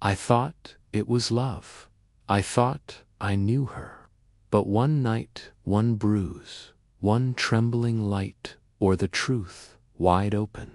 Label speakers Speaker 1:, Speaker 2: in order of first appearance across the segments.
Speaker 1: I thought it was love. I thought I knew her. But one night, one bruise, one trembling light, or the truth wide open.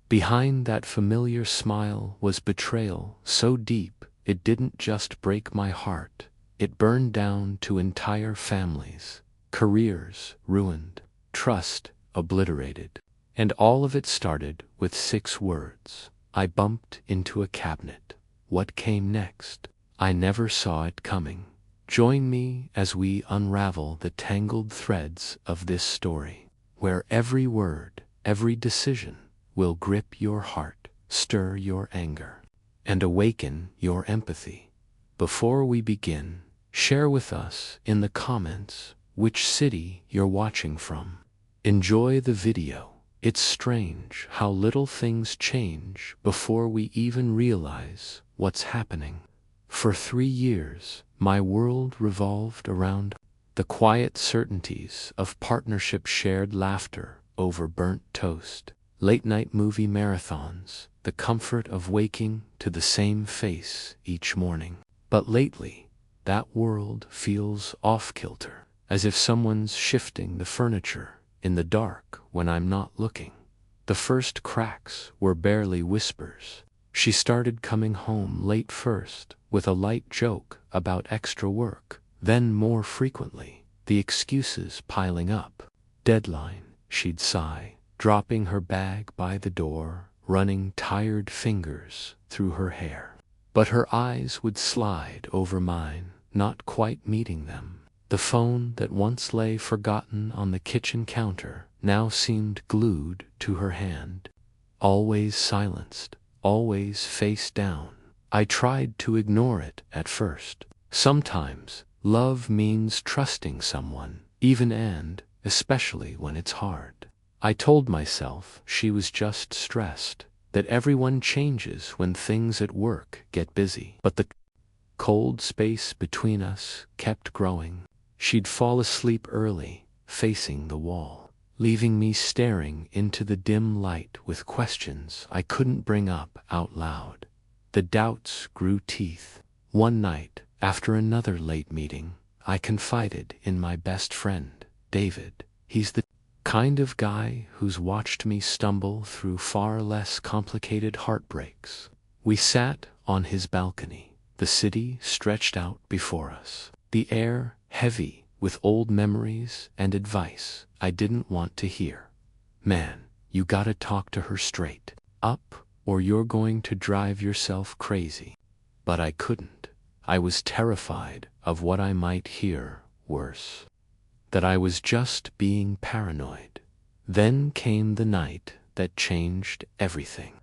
Speaker 1: Behind that familiar smile was betrayal so deep it didn't just break my heart, it burned down to entire families, careers ruined, trust obliterated. And all of it started with 6 words. I bumped into a cabinet. What came next? I never saw it coming. Join me as we unravel the tangled threads of this story, where every word, every decision will grip your heart, stir your anger, and awaken your empathy. Before we begin, share with us in the comments which city you're watching from. Enjoy the video. It's strange how little things change before we even realize what's happening. For 3 years, my world revolved around the quiet certainties of partnership, shared laughter over burnt toast, late-night movie marathons, the comfort of waking to the same face each morning. But lately, that world feels off-kilter, as if someone's shifting the furniture in the dark when I'm not looking. The first cracks were barely whispers. She started coming home late first, with a light joke about extra work, then more frequently, the excuses piling up. Deadline, she'd sigh, dropping her bag by the door, running tired fingers through her hair. But her eyes would slide over mine, not quite meeting them. The phone that once lay forgotten on the kitchen counter now seemed glued to her hand. Always silenced, always face down. I tried to ignore it at first. Sometimes, love means trusting someone, even and especially when it's hard. I told myself she was just stressed, that everyone changes when things at work get busy. But the cold space between us kept growing. She'd fall asleep early, facing the wall, leaving me staring into the dim light with questions I couldn't bring up out loud. The doubts grew teeth. One night, after another late meeting, I confided in my best friend, David. He's the kind of guy who's watched me stumble through far less complicated heartbreaks. We sat on his balcony, the city stretched out before us, the air heavy with old memories and advice I didn't want to hear. Man, you gotta talk to her straight up, or you're going to drive yourself crazy. But I couldn't. I was terrified of what I might hear worse. That I was just being paranoid. Then came the night that changed everything.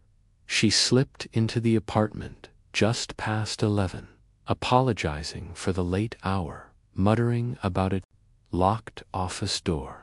Speaker 1: She slipped into the apartment just past 11, apologizing for the late hour, muttering about a locked office door.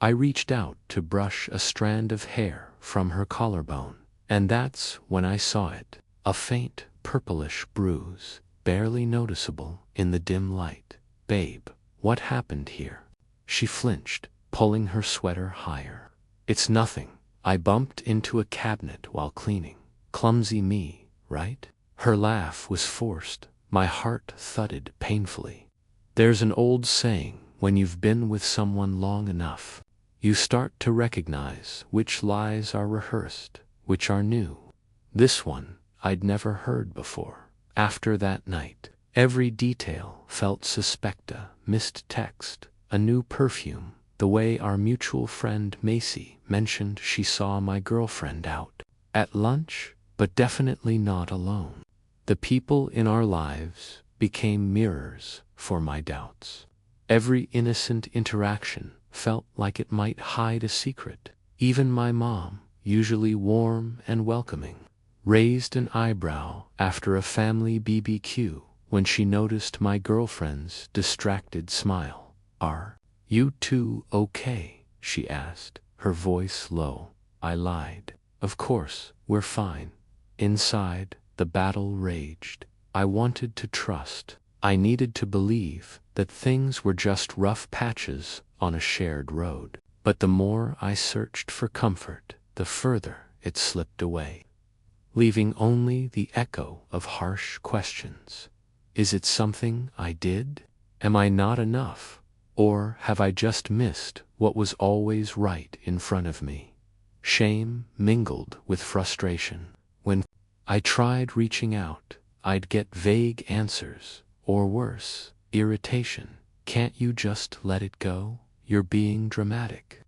Speaker 1: I reached out to brush a strand of hair from her collarbone, and that's when I saw it, a faint purplish bruise, barely noticeable in the dim light. Babe, what happened here? She flinched, pulling her sweater higher. It's nothing. I bumped into a cabinet while cleaning. Clumsy me, right? Her laugh was forced. My heart thudded painfully. There's an old saying, when you've been with someone long enough, you start to recognize which lies are rehearsed, which are new. This one I'd never heard before. After that night, every detail felt suspect. A missed text, a new perfume, the way our mutual friend Macy mentioned she saw my girlfriend out at lunch, but definitely not alone. The people in our lives became mirrors for my doubts. Every innocent interaction felt like it might hide a secret. Even my mom, usually warm and welcoming, raised an eyebrow after a family BBQ when she noticed my girlfriend's distracted smile. Are you two okay? She asked, her voice low. I lied. Of course, we're fine. Inside, the battle raged. I wanted to trust. I needed to believe that things were just rough patches on a shared road. But the more I searched for comfort, the further it slipped away. leaving only the echo of harsh questions. Is it something I did? Am I not enough? Or have I just missed what was always right in front of me? Shame mingled with frustration. When I tried reaching out, I'd get vague answers, or worse, irritation. Can't you just let it go? You're being dramatic.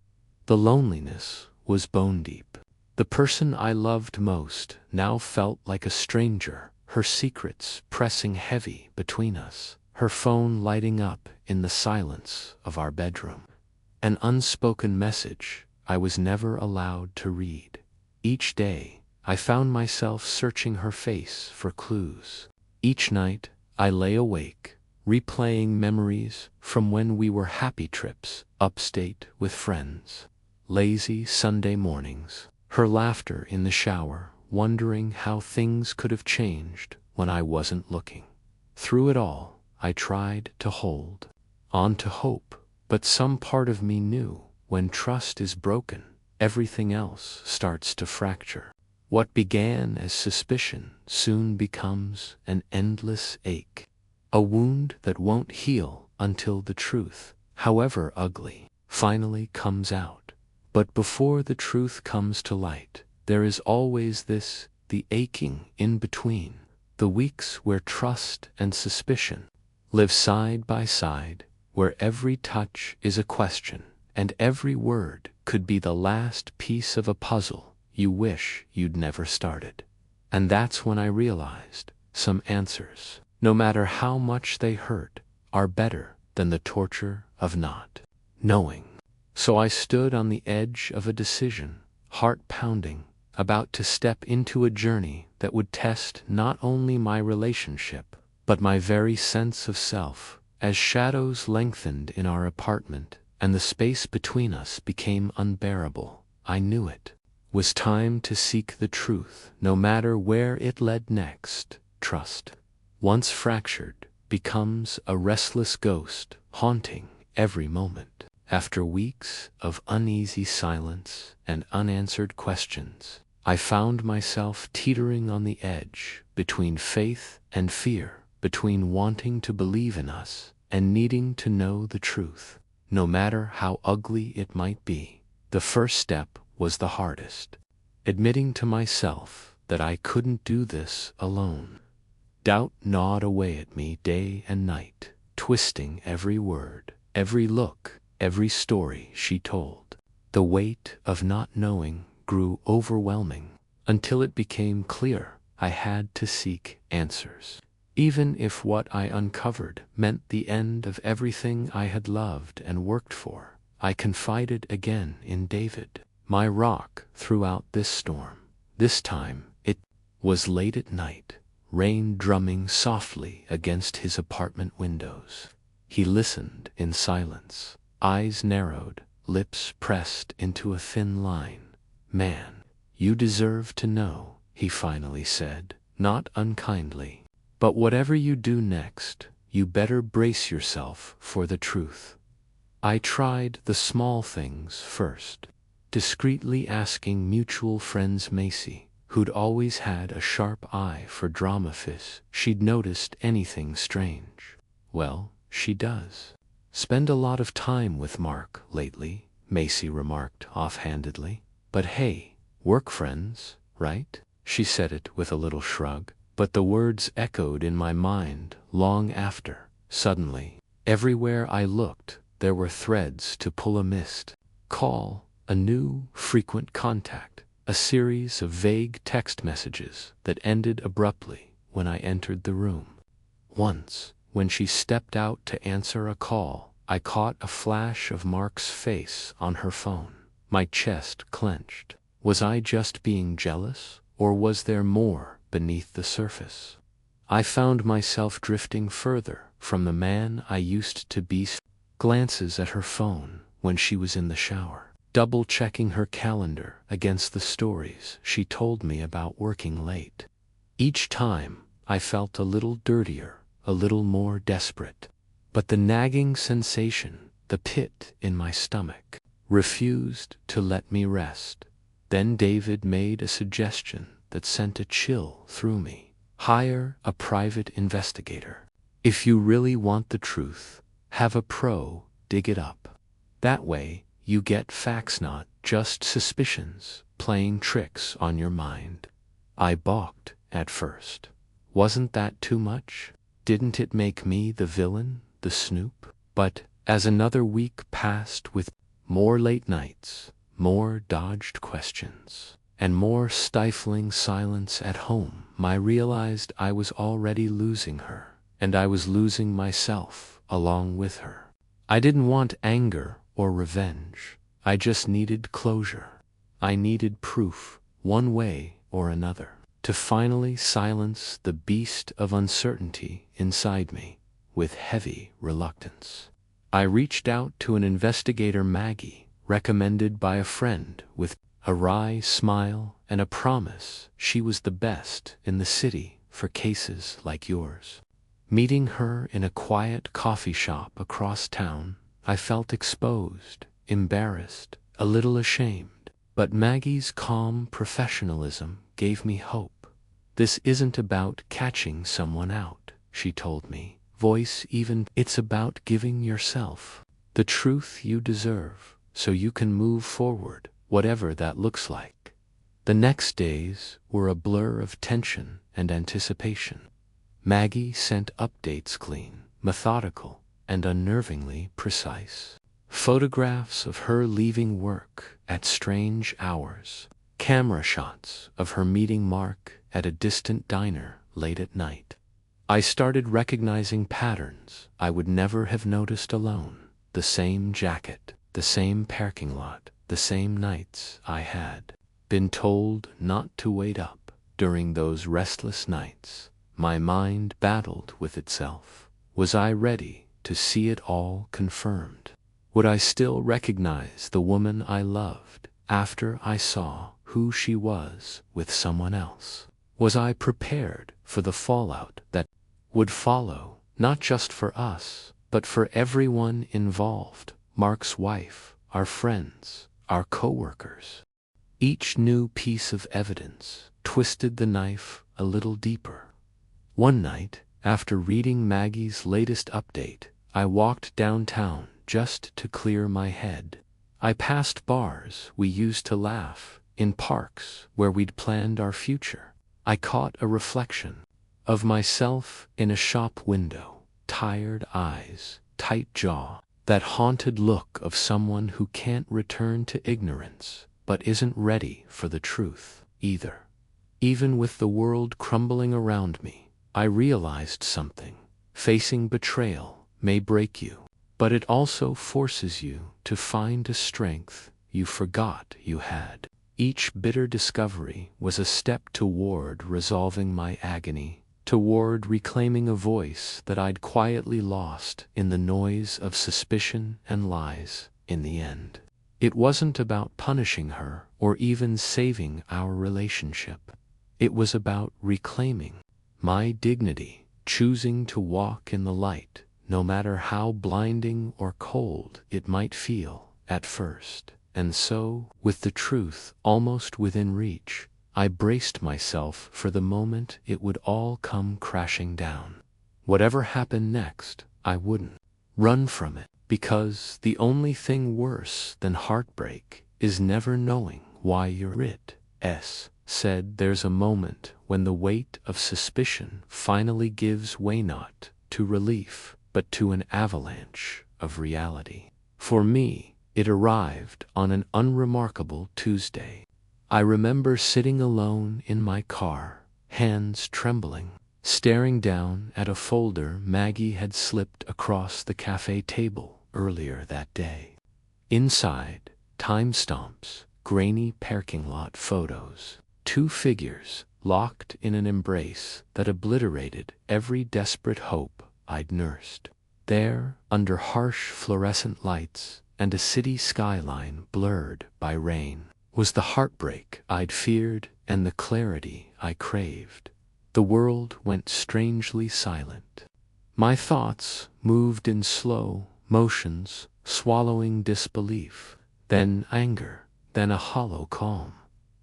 Speaker 1: The loneliness was bone deep. The person I loved most now felt like a stranger, her secrets pressing heavy between us, her phone lighting up in the silence of our bedroom. An unspoken message I was never allowed to read. Each day, I found myself searching her face for clues. Each night, I lay awake, replaying memories from when we were happy trips upstate with friends. Lazy Sunday mornings, her laughter in the shower, wondering how things could have changed when I wasn't looking. Through it all, I tried to hold on to hope, but some part of me knew when trust is broken, everything else starts to fracture. What began as suspicion soon becomes an endless ache, a wound that won't heal until the truth, however ugly, finally comes out. But before the truth comes to light, there is always the aching in between, the weeks where trust and suspicion live side by side, where every touch is a question, and every word could be the last piece of a puzzle you wish you'd never started. And that's when I realized some answers, no matter how much they hurt, are better than the torture of not knowing. So I stood on the edge of a decision, heart pounding, about to step into a journey that would test not only my relationship, but my very sense of self. As shadows lengthened in our apartment and the space between us became unbearable, I knew it was time to seek the truth, no matter where it led next. Trust, once fractured, becomes a restless ghost, haunting every moment. After weeks of uneasy silence and unanswered questions, I found myself teetering on the edge between faith and fear, between wanting to believe in us and needing to know the truth, no matter how ugly it might be. The first step was the hardest, admitting to myself that I couldn't do this alone. Doubt gnawed away at me day and night, twisting every word, every look, every story she told. The weight of not knowing grew overwhelming until it became clear I had to seek answers, even if what I uncovered meant the end of everything I had loved and worked for. I confided again in David, my rock throughout this storm. This time it was late at night, rain drumming softly against his apartment windows. He listened in silence, eyes narrowed, lips pressed into a thin line. "Man, you deserve to know," he finally said, not unkindly. "But whatever you do next, you better brace yourself for the truth." I tried the small things first, discreetly asking mutual friends Macy, who'd always had a sharp eye for drama, if she'd noticed anything strange. "Well, she does spend a lot of time with Mark lately," Macy remarked offhandedly. "But hey, work friends, right?" She said it with a little shrug, but the words echoed in my mind long after. Suddenly, everywhere I looked, there were threads to pull: a missed call, a new frequent contact, a series of vague text messages that ended abruptly when I entered the room. Once, when she stepped out to answer a call, I caught a flash of Mark's face on her phone. My chest clenched. Was I just being jealous, or was there more beneath the surface? I found myself drifting further from the man I used to be. Glances at her phone when she was in the shower, double-checking her calendar against the stories she told me about working late. Each time, I felt a little dirtier, a little more desperate. But the nagging sensation, the pit in my stomach, refused to let me rest. Then David made a suggestion that sent a chill through me. Hire a private investigator. If you really want the truth, have a pro dig it up. That way, you get facts, not just suspicions, playing tricks on your mind. I balked at first. Wasn't that too much? Didn't it make me the villain, the snoop? But as another week passed with more late nights, more dodged questions, and more stifling silence at home, I realized I was already losing her, and I was losing myself along with her. I didn't want anger or revenge. I just needed closure. I needed proof, one way or another, to finally silence the beast of uncertainty inside me with heavy reluctance. I reached out to an investigator, Maggie, recommended by a friend, with a wry smile and a promise she was the best in the city for cases like yours. Meeting her in a quiet coffee shop across town, I felt exposed, embarrassed, a little ashamed. But Maggie's calm professionalism gave me hope. This isn't about catching someone out, she told me, voice even. It's about giving yourself the truth you deserve so you can move forward, whatever that looks like. The next days were a blur of tension and anticipation. Maggie sent updates, clean, methodical, and unnervingly precise. Photographs of her leaving work at strange hours. Camera shots of her meeting Mark at a distant diner late at night. I started recognizing patterns I would never have noticed alone. The same jacket, the same parking lot, the same nights I had been told not to wait up. During those restless nights, my mind battled with itself. Was I ready to see it all confirmed? Would I still recognize the woman I loved after I saw who she was with someone else? Was I prepared for the fallout that would follow, not just for us, but for everyone involved? Mark's wife, our friends, our coworkers. Each new piece of evidence twisted the knife a little deeper. One night, after reading Maggie's latest update, I walked downtown just to clear my head. I passed bars we used to laugh, in parks where we'd planned our future. I caught a reflection of myself in a shop window, tired eyes, tight jaw, that haunted look of someone who can't return to ignorance, but isn't ready for the truth either. Even with the world crumbling around me, I realized something. Facing betrayal may break you, but it also forces you to find a strength you forgot you had. Each bitter discovery was a step toward resolving my agony, toward reclaiming a voice that I'd quietly lost in the noise of suspicion and lies. In the end, it wasn't about punishing her or even saving our relationship. It was about reclaiming my dignity, choosing to walk in the light, no matter how blinding or cold it might feel at first. And so, with the truth almost within reach, I braced myself for the moment it would all come crashing down. Whatever happened next, I wouldn't run from it, because the only thing worse than heartbreak is never knowing why you're it. Said there's a moment when the weight of suspicion finally gives way, not to relief, but to an avalanche of reality. For me, it arrived on an unremarkable Tuesday. I remember sitting alone in my car, hands trembling, staring down at a folder Maggie had slipped across the cafe table earlier that day. Inside, timestamps, grainy parking lot photos, two figures locked in an embrace that obliterated every desperate hope I'd nursed. There, under harsh fluorescent lights and a city skyline blurred by rain, was the heartbreak I'd feared and the clarity I craved. The world went strangely silent. My thoughts moved in slow motions, swallowing disbelief, then anger, then a hollow calm.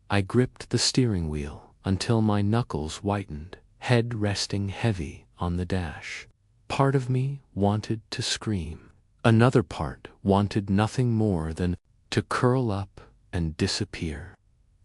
Speaker 1: I gripped the steering wheel, until my knuckles whitened, head resting heavy on the dash. Part of me wanted to scream. Another part wanted nothing more than to curl up and disappear.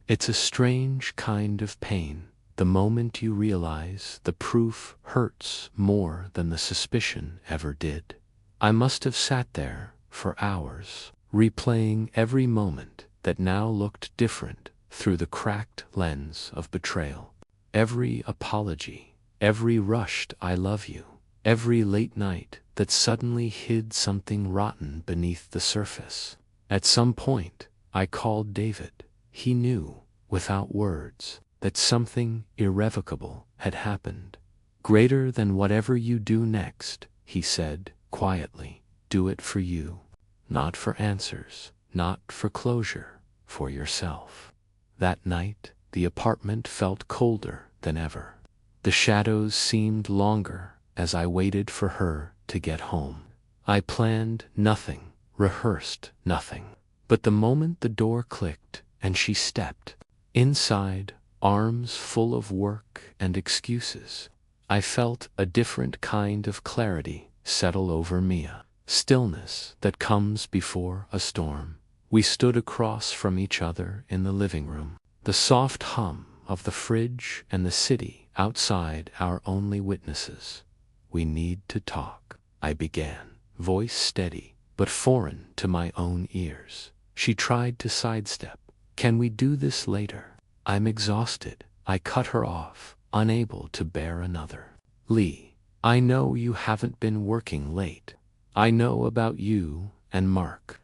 Speaker 1: It's a strange kind of pain, the moment you realize the proof hurts more than the suspicion ever did. I must have sat there for hours, replaying every moment that now looked different through the cracked lens of betrayal. Every apology, every rushed "I love you," every late night that suddenly hid something rotten beneath the surface. At some point, I called David. He knew, without words, that something irrevocable had happened. "Greater than whatever you do next," he said quietly. "Do it for you. Not for answers, not for closure, for yourself." That night, the apartment felt colder than ever. The shadows seemed longer as I waited for her to get home. I planned nothing, rehearsed nothing. But the moment the door clicked and she stepped inside, arms full of work and excuses, I felt a different kind of clarity settle over me, a stillness that comes before a storm. We stood across from each other in the living room, the soft hum of the fridge and the city outside our only witnesses. "We need to talk," I began, voice steady but foreign to my own ears. She tried to sidestep. "Can we do this later? I'm exhausted." I cut her off, unable to bear another. "Lee, I know you haven't been working late. I know about you and Mark."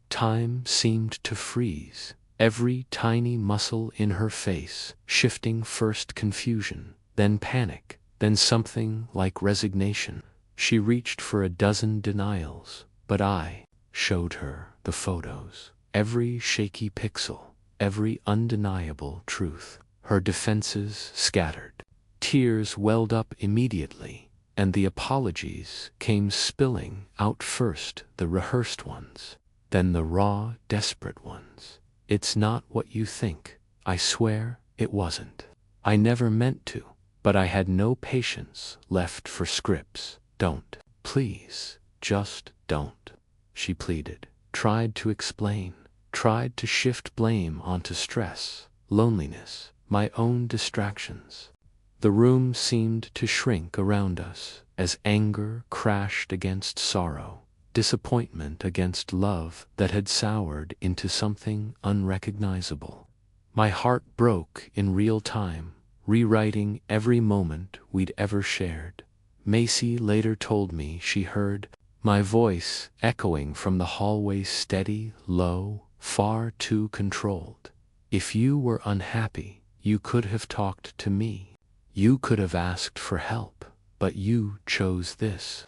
Speaker 1: Time seemed to freeze, every tiny muscle in her face shifting, first confusion, then panic, then something like resignation. She reached for a dozen denials, but I showed her the photos, every shaky pixel, every undeniable truth. Her defenses scattered. Tears welled up immediately, and the apologies came spilling out, first the rehearsed ones, then the raw, desperate ones. "It's not what you think. I swear it wasn't. I never meant to." But I had no patience left for scripts. "Don't. Please, just don't," she pleaded. Tried to explain, tried to shift blame onto stress, loneliness, my own distractions. The room seemed to shrink around us as anger crashed against sorrow, disappointment against love that had soured into something unrecognizable. My heart broke in real time, rewriting every moment we'd ever shared. Macy later told me she heard my voice echoing from the hallway, steady, low, far too controlled. "If you were unhappy, you could have talked to me. You could have asked for help, but you chose this."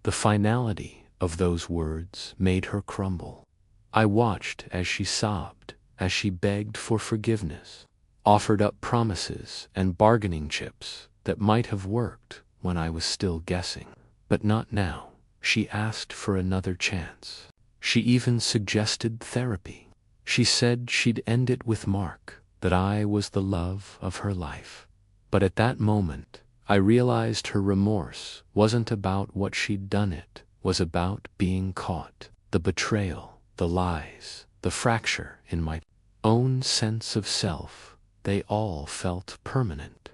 Speaker 1: The finality of those words made her crumble. I watched as she sobbed, as she begged for forgiveness, offered up promises and bargaining chips that might have worked when I was still guessing. But not now. She asked for another chance. She even suggested therapy. She said she'd end it with Mark, that I was the love of her life. But at that moment, I realized her remorse wasn't about what she'd done, it was about being caught. The betrayal, the lies, the fracture in my own sense of self, they all felt permanent.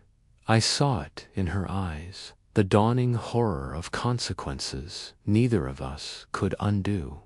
Speaker 1: I saw it in her eyes, the dawning horror of consequences neither of us could undo.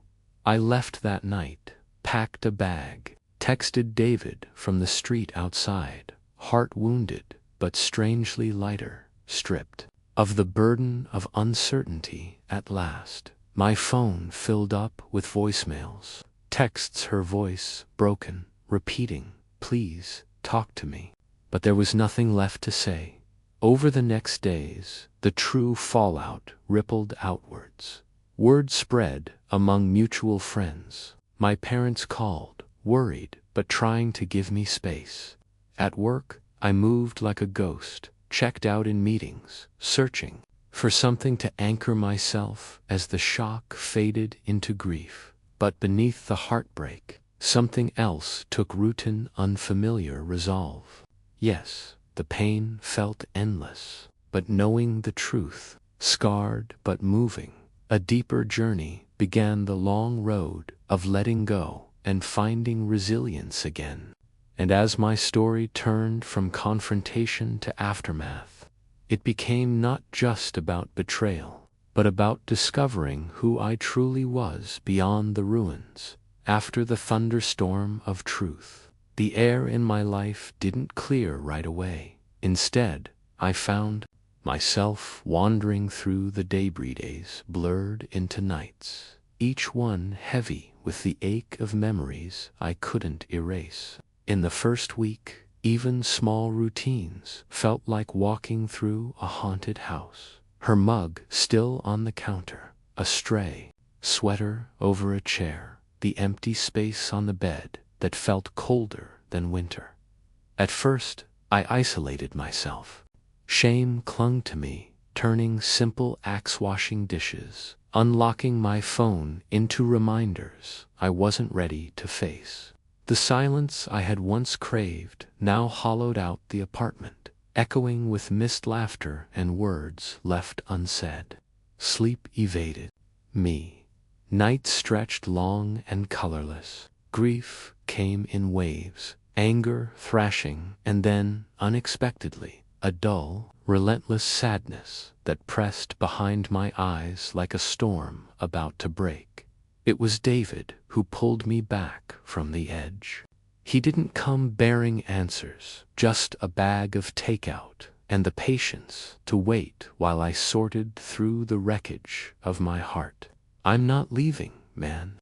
Speaker 1: I left that night, packed a bag, texted David from the street outside, heart wounded but strangely lighter, stripped of the burden of uncertainty at last. My phone filled up with voicemails, texts, her voice broken, repeating, "Please, talk to me." But there was nothing left to say. Over the next days, the true fallout rippled outwards. Word spread among mutual friends. My parents called, worried but trying to give me space. At work, I moved like a ghost, checked out in meetings, searching for something to anchor myself as the shock faded into grief. But beneath the heartbreak, something else took root, an unfamiliar resolve. Yes, the pain felt endless. But knowing the truth, scarred but moving, a deeper journey began, the long road of letting go and finding resilience again. And as my story turned from confrontation to aftermath, it became not just about betrayal, but about discovering who I truly was beyond the ruins. After the thunderstorm of truth, the air in my life didn't clear right away. Instead, I found myself wandering through the debris, days blurred into nights, each one heavy with the ache of memories I couldn't erase. In the first week, even small routines felt like walking through a haunted house. Her mug still on the counter, a stray sweater over a chair, the empty space on the bed that felt colder than winter. At first, I isolated myself. Shame clung to me, turning simple acts, washing dishes, unlocking my phone into reminders I wasn't ready to face. The silence I had once craved now hollowed out the apartment, echoing with missed laughter and words left unsaid. Sleep evaded me. Nights stretched long and colorless. Grief came in waves, anger thrashing, and then, unexpectedly, a dull, relentless sadness that pressed behind my eyes like a storm about to break. It was David who pulled me back from the edge. He didn't come bearing answers, just a bag of takeout and the patience to wait while I sorted through the wreckage of my heart. "I'm not leaving, man.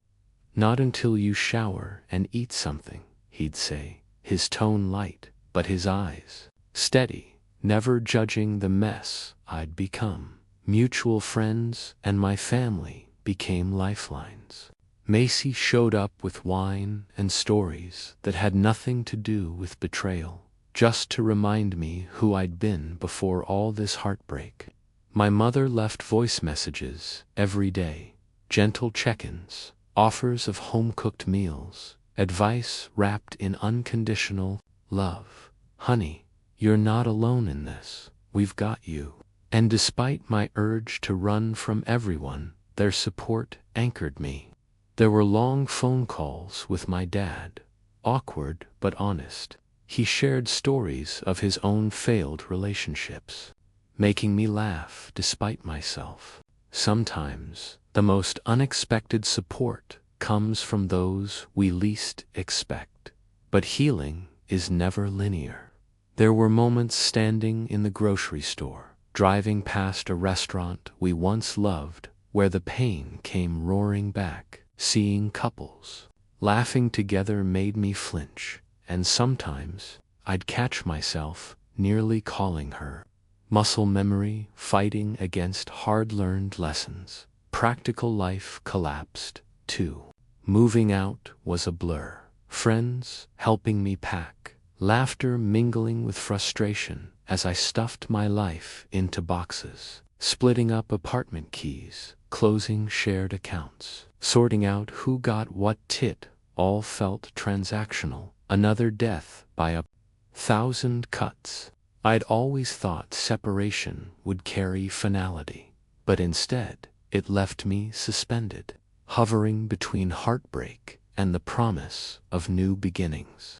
Speaker 1: Not until you shower and eat something," he'd say, his tone light, but his eyes steady, never judging the mess I'd become. Mutual friends and my family became lifelines. Macy showed up with wine and stories that had nothing to do with betrayal, just to remind me who I'd been before all this heartbreak. My mother left voice messages every day, gentle check-ins, offers of home-cooked meals, advice wrapped in unconditional love. "Honey, you're not alone in this. We've got you." And despite my urge to run from everyone, their support anchored me. There were long phone calls with my dad, awkward but honest. He shared stories of his own failed relationships, making me laugh despite myself. Sometimes, the most unexpected support comes from those we least expect. But healing is never linear. There were moments standing in the grocery store, driving past a restaurant we once loved, where the pain came roaring back. Seeing couples laughing together made me flinch, and sometimes I'd catch myself nearly calling her. Muscle memory fighting against hard-learned lessons. Practical life collapsed, too. Moving out was a blur. Friends helping me pack. Laughter mingling with frustration as I stuffed my life into boxes. Splitting up apartment keys, closing shared accounts, sorting out who got what tit, all felt transactional. Another death by 1,000 cuts. I'd always thought separation would carry finality, but instead, it left me suspended, hovering between heartbreak and the promise of new beginnings.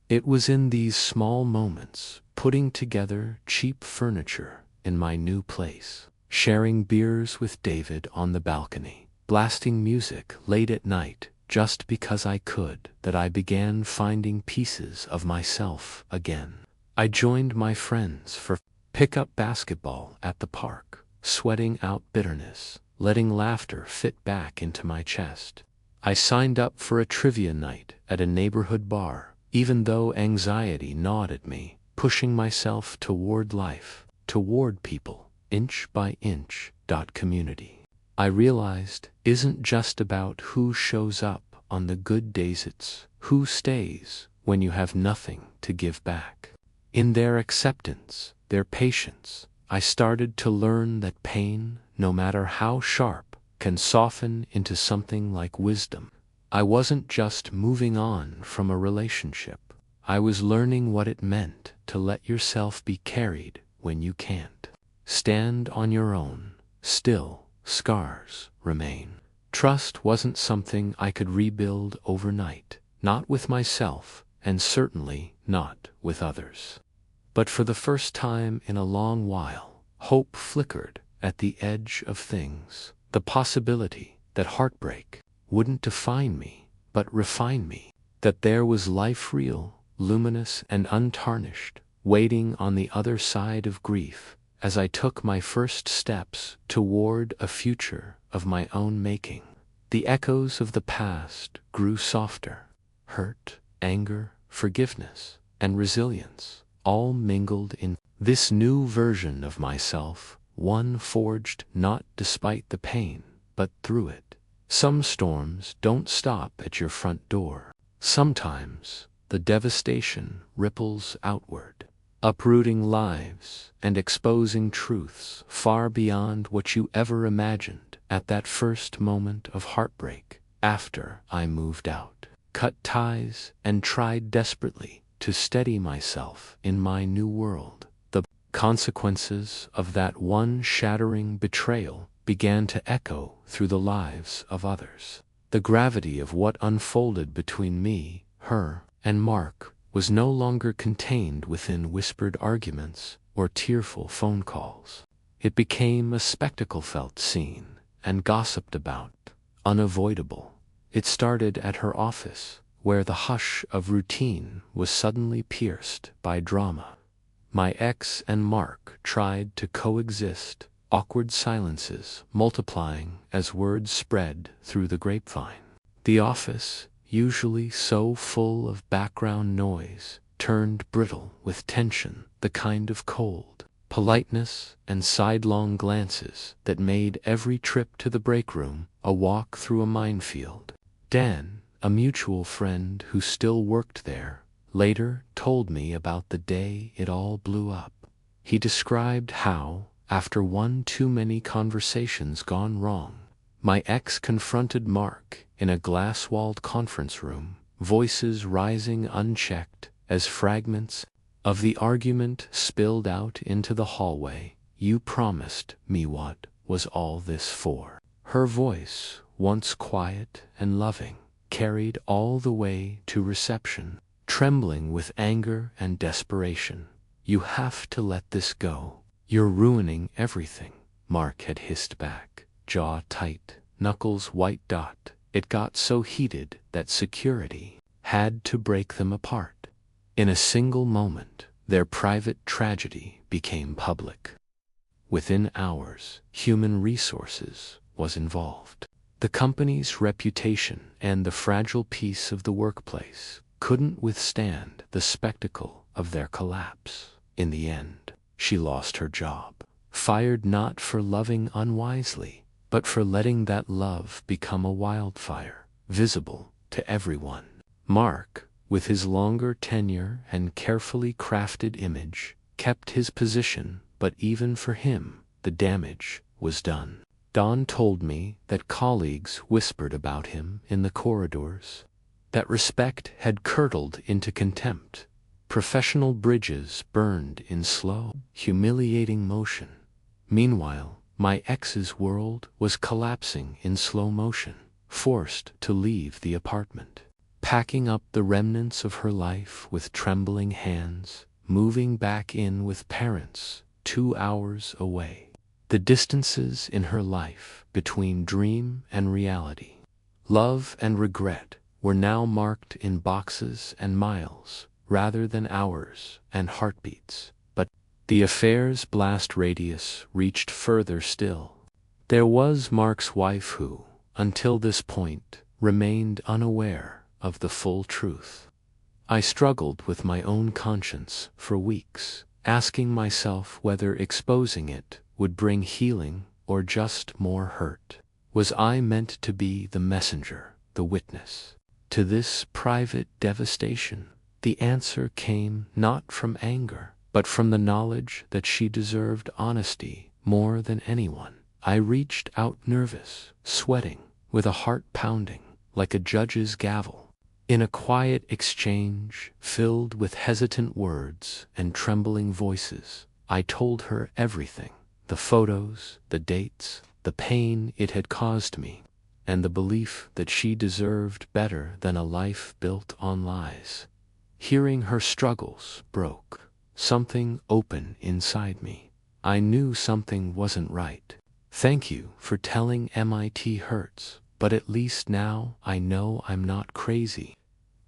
Speaker 1: It was in these small moments, putting together cheap furniture in my new place, sharing beers with David on the balcony, blasting music late at night just because I could, that I began finding pieces of myself again. I joined my friends for pickup basketball at the park, sweating out bitterness, letting laughter fit back into my chest. I signed up for a trivia night at a neighborhood bar, even though anxiety gnawed at me, pushing myself toward life, toward people, inch by inch. Community, I realized, isn't just about who shows up on the good days, it's who stays when you have nothing to give back. In their acceptance, their patience, I started to learn that pain, no matter how sharp, can soften into something like wisdom. I wasn't just moving on from a relationship. I was learning what it meant to let yourself be carried when you can't. Stand on your own. Still, scars remain. Trust wasn't something I could rebuild overnight, not with myself, and certainly not with others. But for the first time in a long while, hope flickered at the edge of things. The possibility that heartbreak wouldn't define me, but refine me. That there was life real, luminous and untarnished, waiting on the other side of grief as I took my first steps toward a future of my own making. The echoes of the past grew softer. Hurt, anger, forgiveness, and resilience all mingled in this new version of myself, one forged not despite the pain, but through it. Some storms don't stop at your front door. Sometimes the devastation ripples outward, uprooting lives and exposing truths far beyond what you ever imagined. At that first moment of heartbreak, after I moved out, cut ties, and tried desperately to steady myself in my new world, the consequences of that one shattering betrayal began to echo through the lives of others. The gravity of what unfolded between me, her, and Mark was no longer contained within whispered arguments or tearful phone calls. It became a spectacle felt seen and gossiped about, unavoidable. It started at her office, where the hush of routine was suddenly pierced by drama. My ex and Mark tried to coexist, awkward silences multiplying as words spread through the grapevine. The office, usually so full of background noise, turned brittle with tension, the kind of cold politeness and sidelong glances that made every trip to the break room a walk through a minefield. Dan, a mutual friend who still worked there, later told me about the day it all blew up. He described how, after one too many conversations gone wrong, my ex confronted Mark in a glass-walled conference room, voices rising unchecked as fragments of the argument spilled out into the hallway. "You promised me, what was all this for?" Her voice, once quiet and loving, carried all the way to reception, trembling with anger and desperation. "You have to let this go. You're ruining everything," Mark had hissed back, jaw tight, knuckles white dot. It got so heated that security had to break them apart. In a single moment, their private tragedy became public. Within hours, human resources was involved. The company's reputation and the fragile peace of the workplace couldn't withstand the spectacle of their collapse. In the end, she lost her job, fired not for loving unwisely, but for letting that love become a wildfire, visible to everyone. Mark, with his longer tenure and carefully crafted image, kept his position, but even for him, the damage was done. Don told me that colleagues whispered about him in the corridors, that respect had curdled into contempt. Professional bridges burned in slow, humiliating motion. Meanwhile, my ex's world was collapsing in slow motion, forced to leave the apartment, packing up the remnants of her life with trembling hands, moving back in with parents 2 hours away. The distances in her life between dream and reality, love and regret, were now marked in boxes and miles, rather than hours and heartbeats. But the affair's blast radius reached further still. There was Mark's wife who, until this point, remained unaware of the full truth. I struggled with my own conscience for weeks, asking myself whether exposing it would bring healing or just more hurt. Was I meant to be the messenger, the witness, to this private devastation? The answer came not from anger, but from the knowledge that she deserved honesty more than anyone. I reached out nervous, sweating, with a heart pounding like a judge's gavel. In a quiet exchange, filled with hesitant words and trembling voices, I told her everything: the photos, the dates, the pain it had caused me, and the belief that she deserved better than a life built on lies. Hearing her struggles broke something open inside me. I knew something wasn't right. "Thank you for telling MIT hurts, but at least now I know I'm not crazy."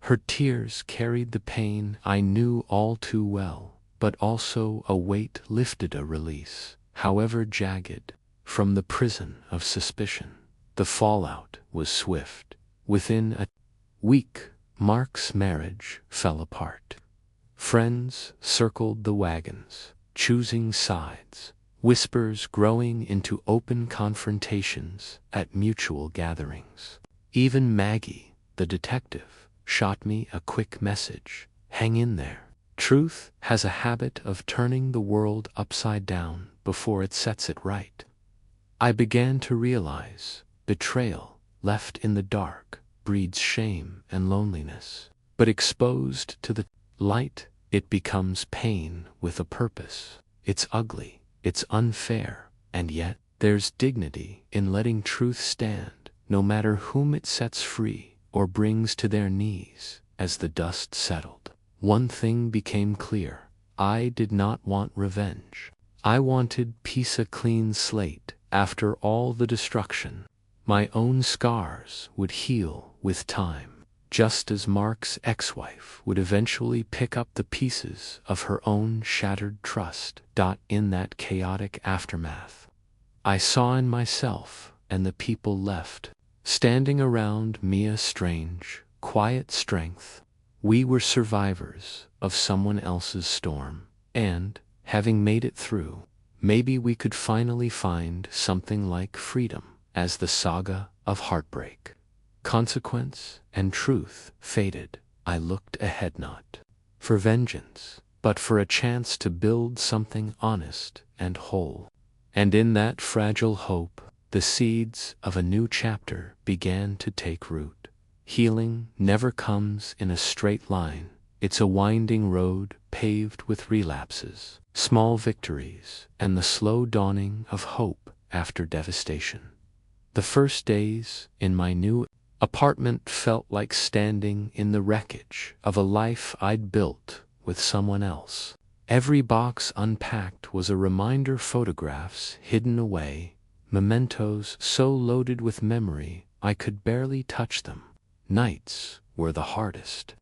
Speaker 1: Her tears carried the pain I knew all too well, but also a weight lifted, a release, however jagged, from the prison of suspicion. The fallout was swift. Within a week, Mark's marriage fell apart. Friends circled the wagons, choosing sides, whispers growing into open confrontations at mutual gatherings. Even Maggie, the detective, shot me a quick message: "Hang in there. Truth has a habit of turning the world upside down before it sets it right." I began to realize betrayal, left in the dark, breeds shame and loneliness, but exposed to the light, it becomes pain with a purpose. It's ugly, it's unfair, and yet there's dignity in letting truth stand, no matter whom it sets free or brings to their knees. As the dust settled, one thing became clear: I did not want revenge. I wanted peace, a clean slate. After all the destruction, my own scars would heal with time, just as Mark's ex-wife would eventually pick up the pieces of her own shattered trust. In that chaotic aftermath, I saw in myself and the people left standing around me a strange, quiet strength. We were survivors of someone else's storm, and, having made it through, maybe we could finally find something like freedom. As the saga of heartbreak, consequence, and truth faded, I looked ahead, not for vengeance, but for a chance to build something honest and whole. And in that fragile hope, the seeds of a new chapter began to take root. Healing never comes in a straight line. It's a winding road paved with relapses, small victories, and the slow dawning of hope after devastation. The first days in my new apartment felt like standing in the wreckage of a life I'd built with someone else. Every box unpacked was a reminder, photographs hidden away, mementos so loaded with memory I could barely touch them. Nights were the hardest.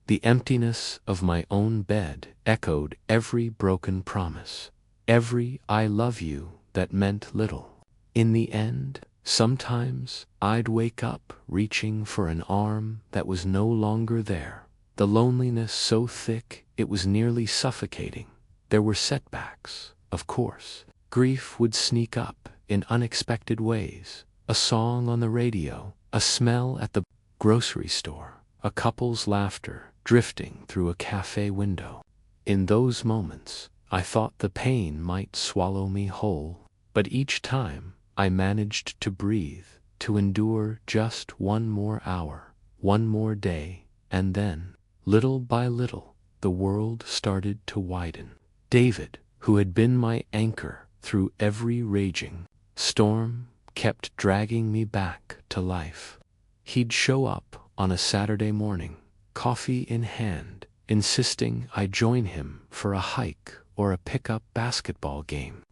Speaker 1: The emptiness of my own bed echoed every broken promise, every "I love you" that meant little. In the end, sometimes I'd wake up reaching for an arm that was no longer there, the loneliness so thick it was nearly suffocating. There were setbacks, of course. Grief would sneak up in unexpected ways: a song on the radio, a smell at the grocery store, a couple's laughter drifting through a cafe window. In those moments, I thought the pain might swallow me whole, but each time I managed to breathe, to endure just one more hour, one more day, and then, little by little, the world started to widen. David, who had been my anchor through every raging storm, kept dragging me back to life. He'd show up on a Saturday morning, coffee in hand, insisting I join him for a hike or a pickup basketball game.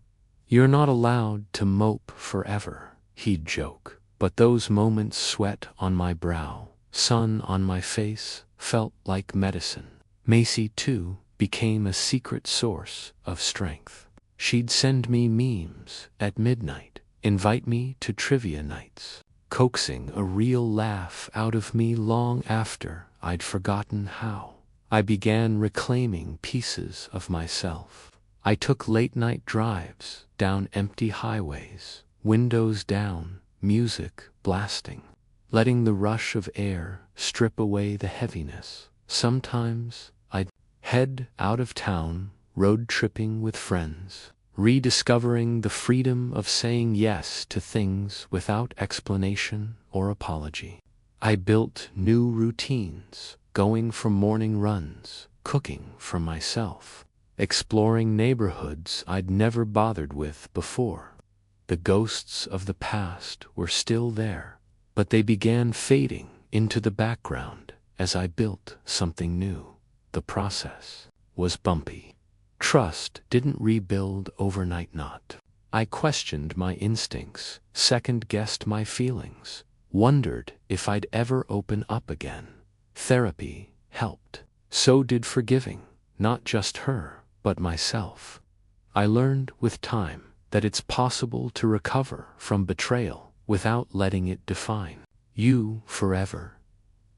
Speaker 1: "You're not allowed to mope forever," he'd joke, but those moments, sweat on my brow, sun on my face, felt like medicine. Macy, too, became a secret source of strength. She'd send me memes at midnight, invite me to trivia nights, coaxing a real laugh out of me long after I'd forgotten how. I began reclaiming pieces of myself. I took late-night drives down empty highways, windows down, music blasting, letting the rush of air strip away the heaviness. Sometimes I'd head out of town, road tripping with friends, rediscovering the freedom of saying yes to things without explanation or apology. I built new routines, going for morning runs, cooking for myself, exploring neighborhoods I'd never bothered with before. The ghosts of the past were still there, but they began fading into the background as I built something new. The process was bumpy. Trust didn't rebuild overnight. Not. I questioned my instincts, second-guessed my feelings, wondered if I'd ever open up again. Therapy helped. So did forgiving, not just her, but myself. I learned with time that it's possible to recover from betrayal without letting it define you forever.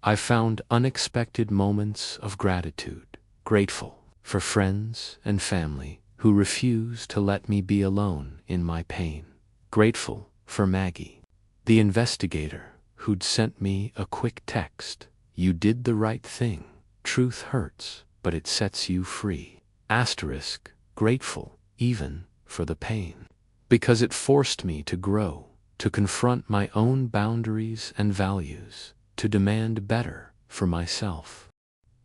Speaker 1: I found unexpected moments of gratitude, grateful for friends and family who refused to let me be alone in my pain, grateful for Maggie, the investigator who'd sent me a quick text, "You did the right thing. Truth hurts, but it sets you free." Asterisk, grateful even for the pain, because it forced me to grow, to confront my own boundaries and values, to demand better for myself.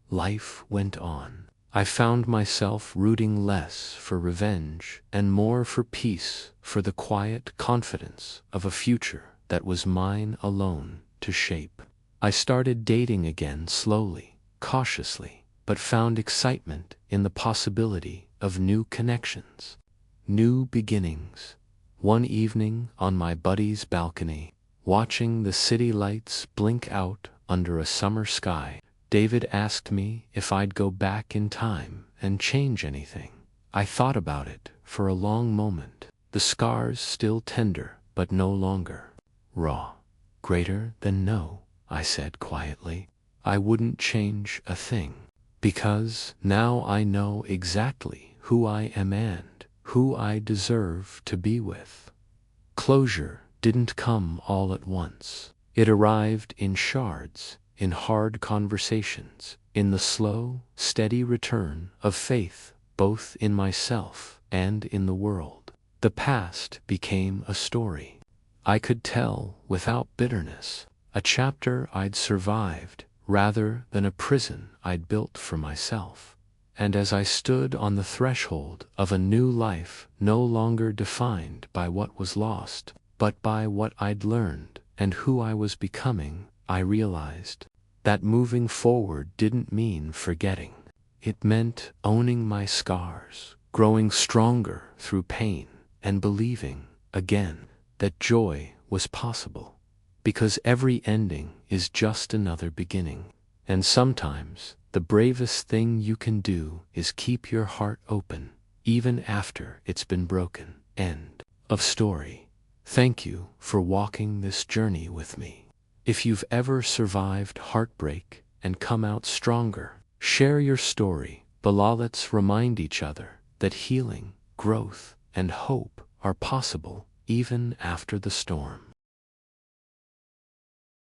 Speaker 1: Life went on. I found myself rooting less for revenge and more for peace, for the quiet confidence of a future that was mine alone to shape. I started dating again slowly, cautiously, but found excitement in the possibility of new connections, new beginnings. One evening on my buddy's balcony, watching the city lights blink out under a summer sky, David asked me if I'd go back in time and change anything. I thought about it for a long moment, the scars still tender but no longer raw. Greater than no, I said quietly. I wouldn't change a thing, because now I know exactly who I am and who I deserve to be with. Closure didn't come all at once. It arrived in shards, in hard conversations, in the slow, steady return of faith, both in myself and in the world. The past became a story I could tell without bitterness, a chapter I'd survived rather than a prison I'd built for myself. And as I stood on the threshold of a new life, no longer defined by what was lost, but by what I'd learned and who I was becoming, I realized that moving forward didn't mean forgetting. It meant owning my scars, growing stronger through pain, and believing, again, that joy was possible. Because every ending is just another beginning. And sometimes the bravest thing you can do is keep your heart open, even after it's been broken. End of story. Thank you for walking this journey with me. If you've ever survived heartbreak and come out stronger, share your story below. Let's remind each other that healing, growth, and hope are possible even after the storm.